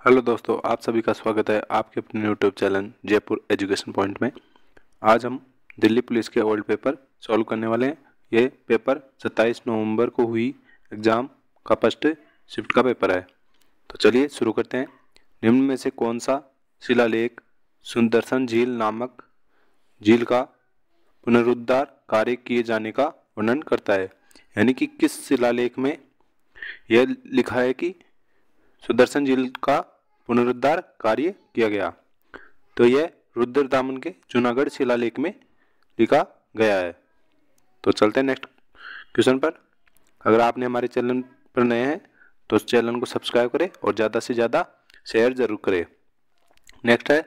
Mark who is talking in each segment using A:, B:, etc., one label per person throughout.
A: Hello दोस्तों, आप सभी का स्वागत है आपके अपने YouTube channel Jaipur education point में। आज हम दिल्ली पुलिस के ओल्ड पेपर सॉल्व करने वाले हैं। ये पेपर 27 नवंबर को हुई एग्ज़ाम का फर्स्ट शिफ्ट का पेपर है। तो चलिए शुरू करते हैं। निम्न में से कौन सा शिलालेख सुदर्शन झील नामक झील का पुनरुद्धार कार्य किए जाने का वर्णन करता है? यानी कि किस शिलालेख में यह लिखा है कि सुदर्शन झील का पुनरुद्धार कार्य किया गया? तो यह रुद्रदामन के जूनागढ़ शिलालेख में लिखा गया है। तो चलते हैं नेक्स्ट क्वेश्चन पर। अगर आपने हमारे चैनल पर नए हैं तो उस चैनल को सब्सक्राइब करें और ज़्यादा से ज़्यादा शेयर जरूर करें। नेक्स्ट है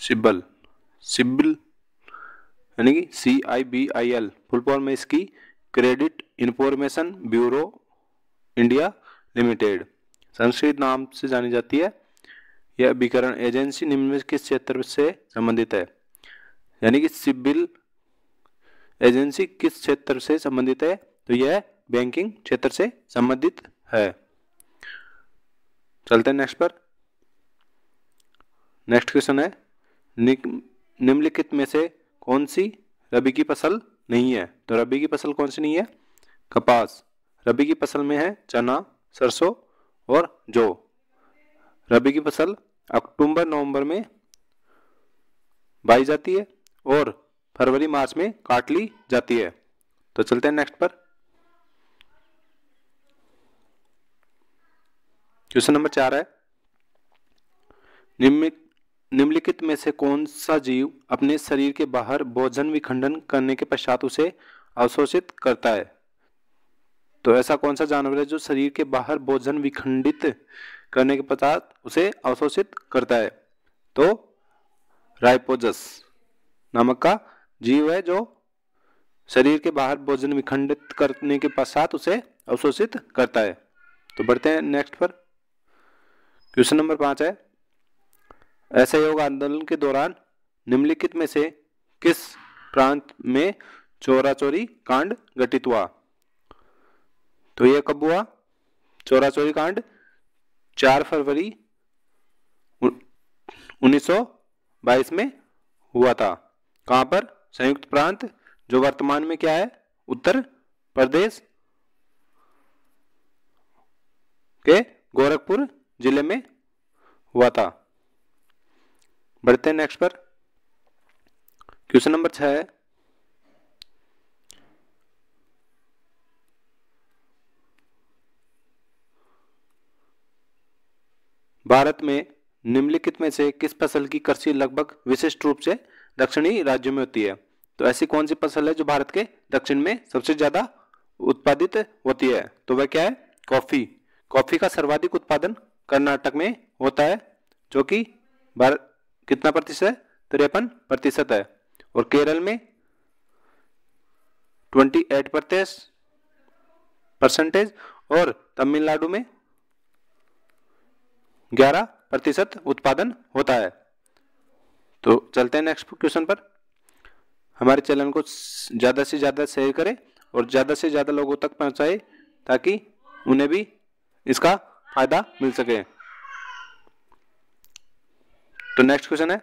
A: सिब्बल। सिब्बल यानी कि CIBIL फुल फॉर्म में इसकी credit information bureau India limited Sanskrit नाम से जानी जाती है। यह अभिकरण एजेंसी निम्न में किस क्षेत्र से संबंधित है? यानी कि सिब्बल एजेंसी किस क्षेत्र से संबंधित है? तो यह बैंकिंग क्षेत्र से संबंधित है। चलते हैं नेक्स्ट पर। नेक्स्ट क्वेश्चन है निम्नलिखित में से कौन सी रबी की फसल नहीं है? तो रबी की फसल कौन सी नहीं है? कपास। रबी की फसल में है चना, सरसों और जौ। रबी की फसल अक्टूबर नवंबर में बाई जाती है और फरवरी मार्च में काट ली जाती है। तो चलते हैं नेक्स्ट पर। क्वेश्चन नंबर 4 है निम्नलिखित में से कौन सा जीव अपने शरीर के बाहर भोजन विखंडन करने के पश्चात उसे अवशोषित करता है? तो ऐसा कौन सा जानवर है जो शरीर के बाहर भोजन विखंडित करने के पश्चात उसे अवशोषित करता है? तो राइपोजस नामक का जीव है जो शरीर के बाहर भोजन विखंडित करने के पश्चात उसे अवशोषित करता है। तो बढ़ते हैं नेक्स्ट पर। क्वेश्चन नंबर 5 है असहयोग आंदोलन के दौरान निम्नलिखित में से किस प्रांत में चोरा चोरी कांड घटित हुआ? तो यह कब हुआ? चोरा चोरी कांड 4 फरवरी 1922 में हुआ था। कहां पर? संयुक्त प्रांत, जो वर्तमान में क्या है? उत्तर प्रदेश के गोरखपुर जिले में हुआ था। बढ़ते हैं नेक्स्ट पर। क्वेश्चन नंबर 6 है भारत में निम्नलिखित में से किस फसल की कृषि लगभग विशिष्ट रूप से दक्षिणी राज्यों में होती है? तो ऐसी कौन सी फसल है जो भारत के दक्षिण में सबसे ज्यादा उत्पादित होती है? तो वह क्या है? कॉफी। कॉफी का सर्वाधिक उत्पादन कर्नाटक में होता है, जो कि भारत कितना प्रतिशत है? 53% है। और केरल में 28% और तमिलनाडु में 11% उत्पादन होता है। तो चलते हैं नेक्स्ट क्वेश्चन पर। हमारे चैनल को ज्यादा से ज्यादा शेयर करें और ज्यादा से ज्यादा लोगों तक पहुंचाए ताकि उन्हें भी इसका फायदा मिल सके। तो नेक्स्ट क्वेश्चन है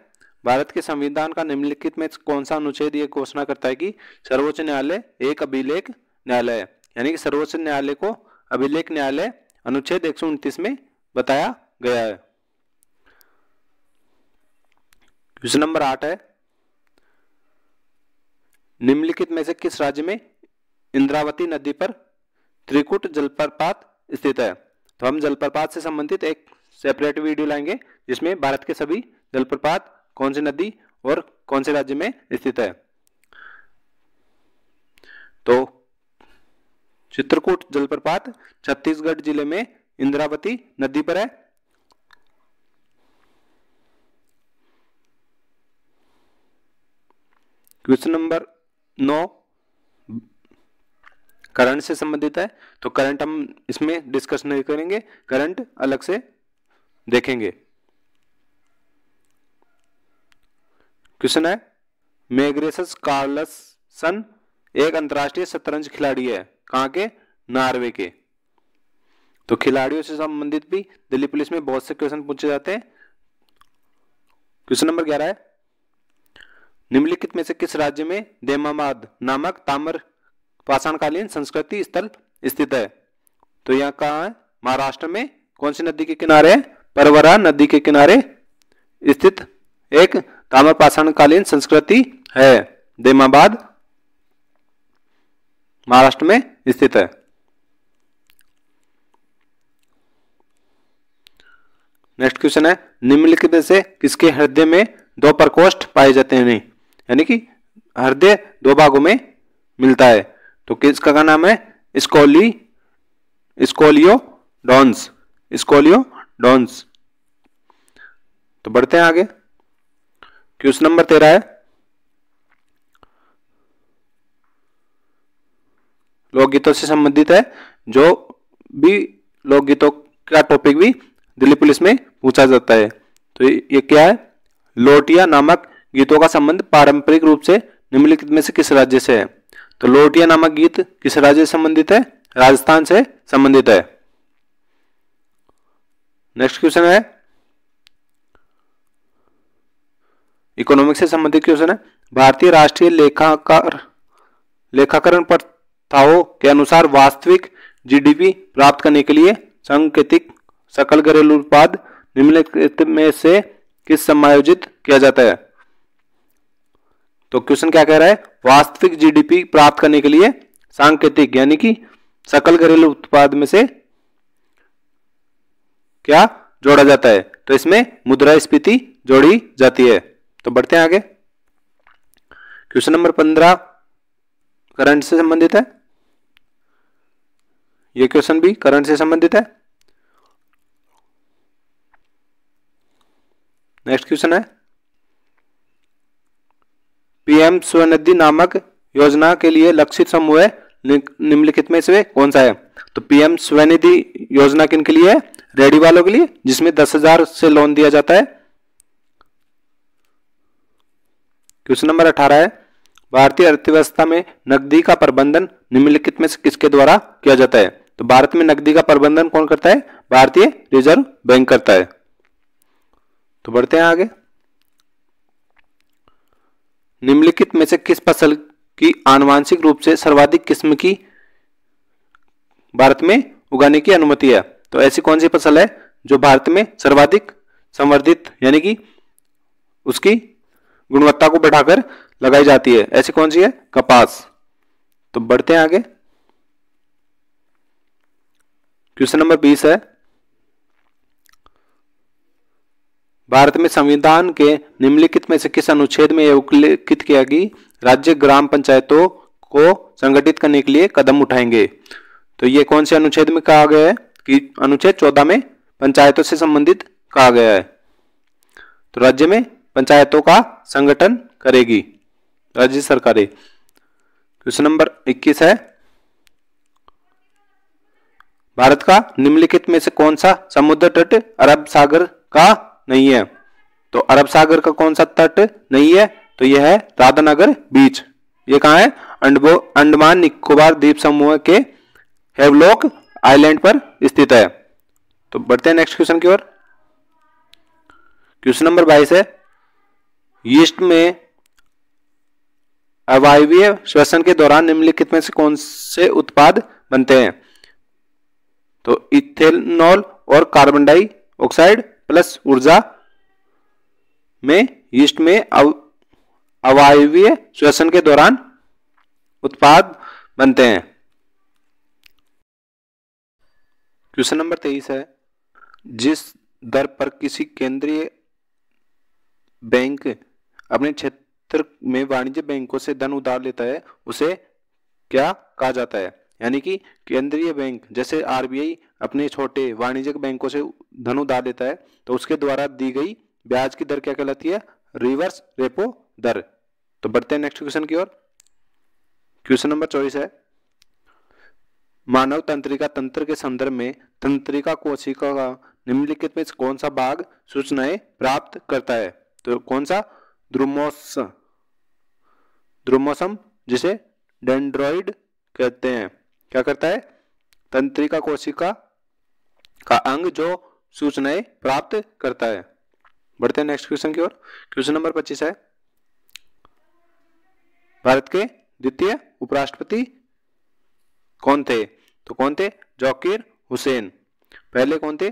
A: भारत के संविधान का निम्नलिखित में कौन सा अनुच्छेद यह घोषणा करता है कि सर्वोच्च न्यायालय एक अभिलेख न्यायालय है? यानी कि सर्वोच्च न्यायालय को अभिलेख न्यायालय अनुच्छेद 129 में बताया गया है। क्वेश्चन नंबर 8 है निम्नलिखित में से किस राज्य में इंद्रावती नदी पर त्रिकुट जलप्रपात स्थित है? तो हम जलप्रपात से संबंधित एक सेपरेट वीडियो लाएंगे जिसमें भारत के सभी जलप्रपात कौन सी नदी और कौन से राज्य में स्थित है। तो चित्रकूट जलप्रपात छत्तीसगढ़ जिले में इंद्रावती नदी पर है। क्वेश्चन नंबर 9 करंट से संबंधित है। तो करंट हम इसमें डिस्कस नहीं करेंगे, करंट अलग से देखेंगे। क्वेश्चन है मैग्नेस कार्लसन एक अंतरराष्ट्रीय शतरंज खिलाड़ी है। कहां के? नॉर्वे के। तो खिलाड़ियों से संबंधित भी दिल्ली पुलिस में बहुत से क्वेश्चन पूछे जाते हैं। क्वेश्चन नंबर 11 है, निम्नलिखित में से किस राज्य में देमाबाद नामक ताम्र पाषाणकालीन संस्कृति स्थल स्थित है? तो यह कहाँ है? महाराष्ट्र में। कौन सी नदी के किनारे है? परवरा नदी के किनारे स्थित एक ताम्र पाषाणकालीन संस्कृति है। देमाबाद महाराष्ट्र में स्थित है। नेक्स्ट क्वेश्चन है, निम्नलिखित में से किसके हृदय में दो प्रकोष्ठ पाए जाते हैं? नहीं, यानी कि हृदय दो भागों में मिलता है। तो किसका का नाम है? स्कोलियोडॉन्स। स्कोलियोडॉन्स। तो बढ़ते हैं आगे। क्वेश्चन नंबर 13 है, लोकगीतों से संबंधित है। जो भी लोकगीतों का टॉपिक भी दिल्ली पुलिस में पूछा जाता है। तो ये क्या है? लोटिया नामक गीतों का संबंध पारंपरिक रूप से निम्नलिखित में से किस राज्य से है? तो लोटिया नामक गीत किस राज्य से संबंधित है? राजस्थान से संबंधित है। नेक्स्ट क्वेश्चन है, इकोनॉमिक्स से संबंधित क्वेश्चन है। भारतीय राष्ट्रीय लेखाकरण प्रथाओं के अनुसार वास्तविक जीडीपी प्राप्त करने के लिए सांकेतिक सकल घरेलू उत्पाद निम्नलिखित में से किस समायोजित किया जाता है? तो क्वेश्चन क्या कह रहा है? वास्तविक जीडीपी प्राप्त करने के लिए सांकेतिक यानी कि सकल घरेलू उत्पाद में से क्या जोड़ा जाता है? तो इसमें मुद्रास्फीति जोड़ी जाती है। तो बढ़ते हैं आगे। क्वेश्चन नंबर 15 करंट से संबंधित है। यह क्वेश्चन भी करंट से संबंधित है। नेक्स्ट क्वेश्चन है, पीएम स्वनिधि नामक योजना के लिए लक्षित समूह निम्नलिखित में से कौन सा है? तो पीएम स्वनिधि योजना किन के लिए है? रेडी वालों के लिए, जिसमें 10,000 से लोन दिया जाता है। क्वेश्चन नंबर 18 है, भारतीय अर्थव्यवस्था में नकदी का प्रबंधन निम्नलिखित में से किसके द्वारा किया जाता है? तो भारत में नकदी का प्रबंधन कौन करता है? भारतीय रिजर्व बैंक करता है। तो बढ़ते हैं आगे। निम्नलिखित में से किस फसल की आनुवांशिक रूप से सर्वाधिक किस्म की भारत में उगाने की अनुमति है? तो ऐसी कौन सी फसल है जो भारत में सर्वाधिक संवर्धित यानी कि उसकी गुणवत्ता को बढ़ाकर लगाई जाती है? ऐसी कौन सी है? कपास। तो बढ़ते हैं आगे। क्वेश्चन नंबर 20 है, भारत में संविधान के निम्नलिखित में से किस अनुच्छेद में यह उल्लेखित किया कि राज्य ग्राम पंचायतों को संगठित करने के लिए कदम उठाएंगे? तो ये कौन से अनुच्छेद में कहा गया है? कि अनुच्छेद 14 में पंचायतों से संबंधित कहा गया है। तो राज्य में पंचायतों का संगठन करेगी राज्य सरकारें। क्वेश्चन नंबर 21 है, भारत का निम्नलिखित में से कौन सा समुद्र तट अरब सागर का नहीं है? तो अरब सागर का कौन सा तट नहीं है? तो यह है राधानगर बीच। ये कहाँ है? अंडमान निकोबार द्वीप समूह के हेवलॉक आइलैंड पर स्थित है। तो बढ़ते हैं नेक्स्ट क्वेश्चन की ओर। क्वेश्चन नंबर 22 है, यीस्ट में अवायवीय श्वसन के दौरान निम्नलिखित में से कौन से उत्पाद बनते हैं? तो इथेनॉल और कार्बन डाइऑक्साइड प्लस ऊर्जा में यीस्ट में अवायवीय श्वसन के दौरान उत्पाद बनते हैं। क्वेश्चन नंबर 23 है, जिस दर पर किसी केंद्रीय बैंक अपने क्षेत्र में वाणिज्य बैंकों से धन उधार लेता है उसे क्या कहा जाता है? यानी कि केंद्रीय बैंक जैसे आरबीआई अपने छोटे वाणिज्यिक बैंकों से धन उधार लेता है तो उसके द्वारा दी गई ब्याज की दर क्या कहलाती है? रिवर्स रेपो दर। तो बढ़ते हैं नेक्स्ट क्वेश्चन की ओर। क्वेश्चन नंबर 24 है, मानव तंत्रिका तंत्र के संदर्भ में तंत्रिका कोशिका का निम्नलिखित में कौन सा भाग सूचनाएं प्राप्त करता है? तो कौन सा? ध्रुमोसम जिसे डेंड्रॉइड कहते हैं, क्या करता है? तंत्रिका कोशिका का अंग जो सूचनाएं प्राप्त करता है। बढ़ते हैं नेक्स्ट क्वेश्चन की ओर। क्वेश्चन नंबर 25 है, भारत के द्वितीय उपराष्ट्रपति कौन थे? तो कौन थे? जाकिर हुसैन। पहले कौन थे?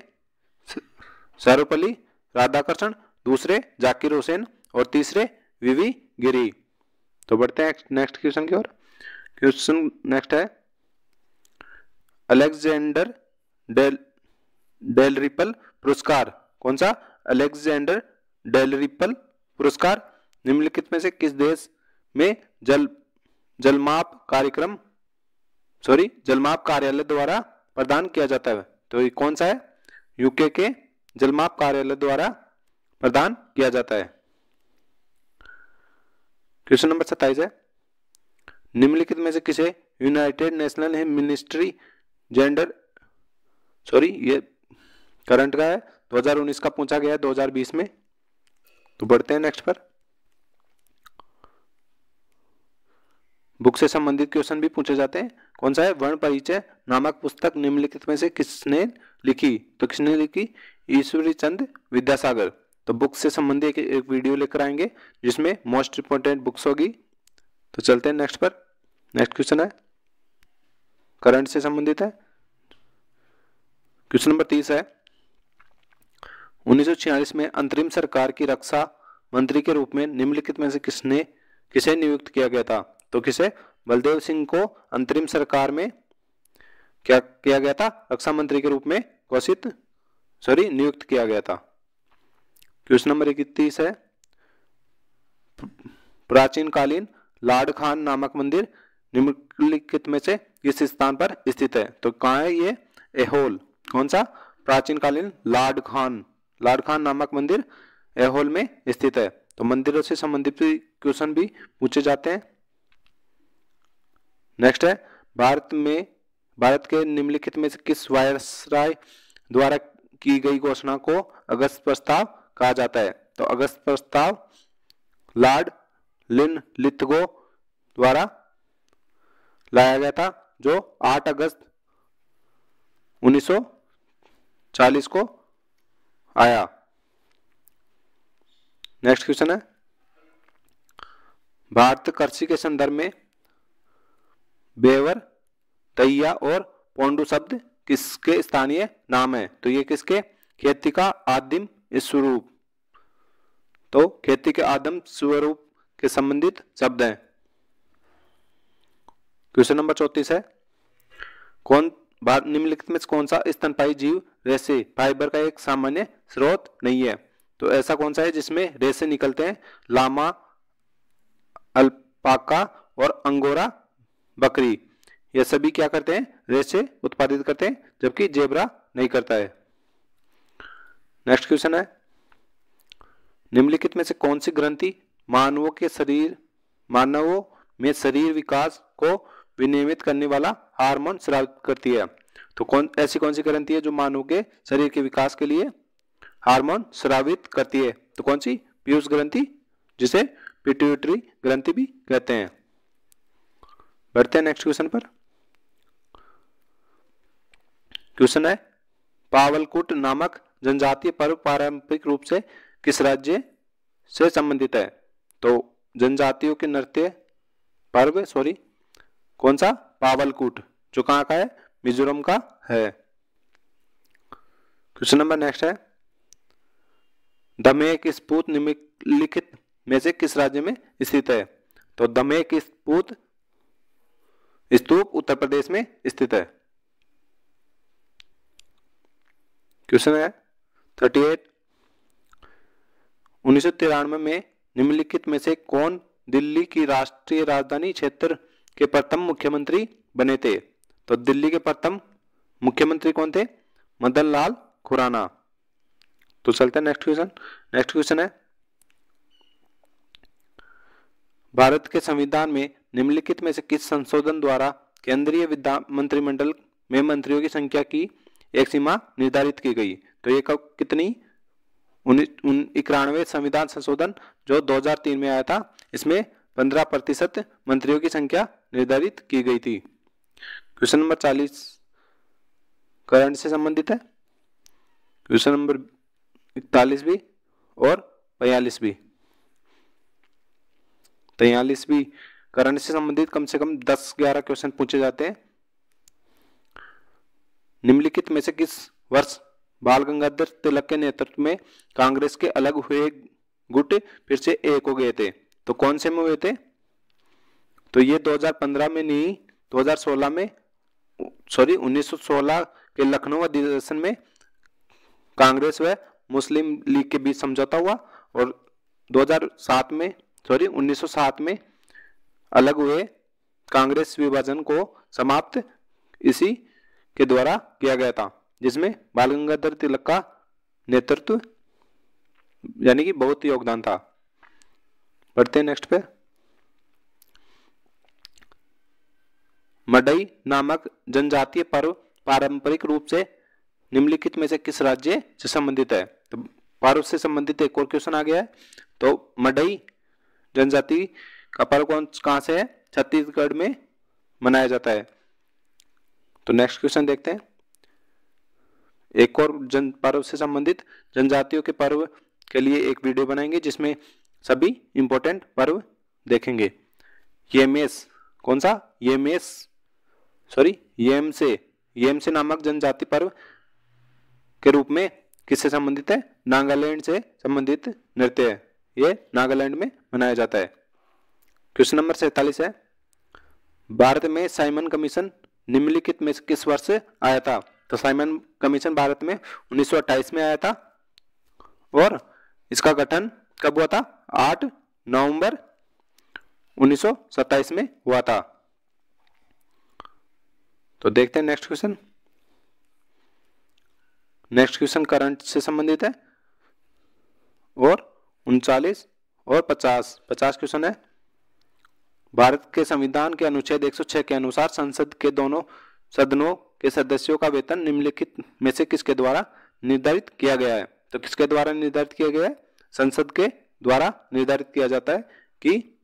A: सर्वपल्ली राधाकृष्णन, दूसरे जाकिर हुसैन और तीसरे वीवी गिरी। तो बढ़ते हैं नेक्स्ट क्वेश्चन की ओर। क्वेश्चन नेक्स्ट है, अलेक्जेंडर डेल रिपल पुरस्कार कौन सा? अलेक्जेंडर डेल रिपल पुरस्कार निम्नलिखित में से किस देश में जलमाप कार्यालय द्वारा प्रदान किया जाता है? तो ये कौन सा है? यूके के जलमाप कार्यालय द्वारा प्रदान किया जाता है। क्वेश्चन नंबर 27 है, निम्नलिखित में से किसे यूनाइटेड नेशनल मिनिस्ट्री जेंडर ये करंट का है, 2019 का पूछा गया है 2020 में। तो बढ़ते हैं नेक्स्ट पर। बुक से संबंधित क्वेश्चन भी पूछे जाते हैं। कौन सा है? वर्ण परिचय नामक पुस्तक निम्नलिखित में से किसने लिखी? तो किसने लिखी? ईश्वरी चंद विद्यासागर। तो बुक से संबंधित एक वीडियो लेकर आएंगे जिसमें मोस्ट इंपोर्टेंट बुक्स होगी। तो चलते हैं नेक्स्ट पर। नेक्स्ट क्वेश्चन है, करंट से संबंधित है। क्वेश्चन नंबर 30 है, 1946 में अंतरिम सरकार की रक्षा मंत्री के रूप में निम्नलिखित में से किसे नियुक्त किया गया था? तो किसे? बलदेव सिंह को अंतरिम सरकार में क्या किया गया था? रक्षा मंत्री के रूप में नियुक्त किया गया था। क्वेश्चन नंबर 31 है, प्राचीन कालीन लाड खान नामक मंदिर निम्नलिखित में से किस स्थान पर स्थित है? तो कहाँ है ये? एहोल। कौन सा? प्राचीन कालीन लाड खान नामक मंदिर एहोल में स्थित है। तो मंदिरों से संबंधित क्वेश्चन भी पूछे जाते हैं। नेक्स्ट है, भारत के निम्नलिखित में से किस वायसराय द्वारा की गई घोषणा को अगस्त प्रस्ताव कहा जाता है? तो अगस्त प्रस्ताव लॉर्ड लिनलिथगो द्वारा लाया गया था, जो 8 अगस्त 1940 को आया। नेक्स्ट क्वेश्चन है, भारत कृषि के संदर्भ में बेवर, तैया और पोंडू शब्द किसके स्थानीय नाम है? तो ये किसके? खेती का आदिम स्वरूप। तो खेती के आदिम स्वरूप के संबंधित शब्द हैं। क्वेश्चन नंबर 34 है, निम्नलिखित में कौन सा स्तनपायी जीव रेशे फाइबर का एक सामान्य स्रोत नहीं है? तो ऐसा कौन सा है जिसमें रेशे निकलते हैं? लामा, अल्पाका और अंगोरा बकरी, ये सभी क्या करते हैं? रेशे उत्पादित करते हैं, जबकि जेब्रा नहीं करता है। नेक्स्ट क्वेश्चन है, निम्नलिखित में से कौन सी ग्रंथि मानवों में शरीर विकास को विनियमित करने वाला हार्मोन स्रावित करती है? तो ऐसी कौन सी ग्रंथि है जो मानव के शरीर के विकास के लिए हार्मोन स्रावित करती है? तो कौन सी? पीयूष ग्रंथि, जिसे पिट्यूटरी ग्रंथि भी कहते हैं। बढ़ते हैं नेक्स्ट क्वेश्चन पर। क्वेश्चन है, पावलकुट नामक जनजातीय पर्व पारंपरिक रूप से किस राज्य से संबंधित है? तो जनजातियों के नृत्य पर्व कौन सा? पावलकुट, जो कहाँ का है? मिजोरम का है। क्वेश्चन नंबर नेक्स्ट है, दमेक स्तूप निम्नलिखित में से किस राज्य में स्थित है? तो दमेक स्तूप उत्तर प्रदेश में स्थित है। क्वेश्चन है 38, 1993 में निम्नलिखित में से कौन दिल्ली की राष्ट्रीय राजधानी क्षेत्र के प्रथम मुख्यमंत्री बने थे? तो दिल्ली के प्रथम मुख्यमंत्री कौन थे? मदन लाल खुराना। तो चलते हैं नेक्स्ट क्वेश्चन। नेक्स्ट क्वेश्चन है, भारत के संविधान में निम्नलिखित में से किस संशोधन द्वारा केंद्रीय मंत्रिमंडल में मंत्रियों की संख्या की एक सीमा निर्धारित की गई? तो ये कब कितनी? 91 संविधान संशोधन जो 2003 में आया था, इसमें 15% मंत्रियों की संख्या निर्धारित की गई थी। क्वेश्चन नंबर 40 करंट से संबंधित है। क्वेश्चन नंबर 41 भी और 42 भी। 43 भी करंट से संबंधित कम से कम 10-11 क्वेश्चन पूछे जाते हैं। निम्नलिखित में से किस वर्ष बाल गंगाधर तिलक के नेतृत्व में कांग्रेस के अलग हुए गुट फिर से एक हो गए थे? तो कौन से में हुए थे? तो ये 2015 में नहीं, 2016 में, 1916 के लखनऊ अधिवेशन में कांग्रेस व मुस्लिम लीग के बीच समझौता हुआ और 1907 में अलग हुए कांग्रेस विभाजन को समाप्त इसी के द्वारा किया गया था, जिसमें बाल गंगाधर तिलक का नेतृत्व यानी कि बहुत योगदान था। बढ़ते हैं नेक्स्ट पे। मडई नामक जनजातीय पर्व पारंपरिक रूप से निम्नलिखित में से किस राज्य से संबंधित है? तो पर्व से संबंधित एक और क्वेश्चन आ गया है। तो मडई जनजाति का पर्व कहाँ से है? छत्तीसगढ़ में मनाया जाता है। तो नेक्स्ट क्वेश्चन देखते हैं। एक और पर्व से संबंधित जनजातियों के पर्व के लिए एक वीडियो बनाएंगे जिसमें सभी इंपॉर्टेंट पर्व देखेंगे। येमेस, कौन सा? येमसे नामक जनजाति पर्व के रूप में किससे संबंधित है? नागालैंड से संबंधित नृत्य है, ये नागालैंड में मनाया जाता है। क्वेश्चन नंबर 47 है, भारत में साइमन कमीशन निम्नलिखित में किस वर्ष आया था? तो साइमन कमीशन भारत में 1928 में आया था और इसका गठन कब हुआ था? 8 नवंबर 1927 में हुआ था। तो देखते हैं next question. Next question current से संबंधित है और 39 और 50 क्वेश्चन है। भारत के संविधान के अनुच्छेद 106 के अनुसार संसद के दोनों सदनों के सदस्यों का वेतन निम्नलिखित में से किसके द्वारा निर्धारित किया गया है? तो किसके द्वारा निर्धारित किया गया है? संसद के द्वारा निर्धारित किया जाता है कि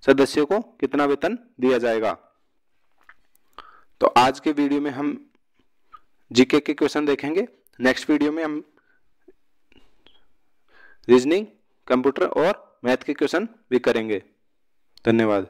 A: सदस्यों को कितना वेतन दिया जाएगा। तो आज के वीडियो में हम जीके के क्वेश्चन देखेंगे। नेक्स्ट वीडियो में हम रीजनिंग, कंप्यूटर और मैथ के क्वेश्चन भी करेंगे। धन्यवाद।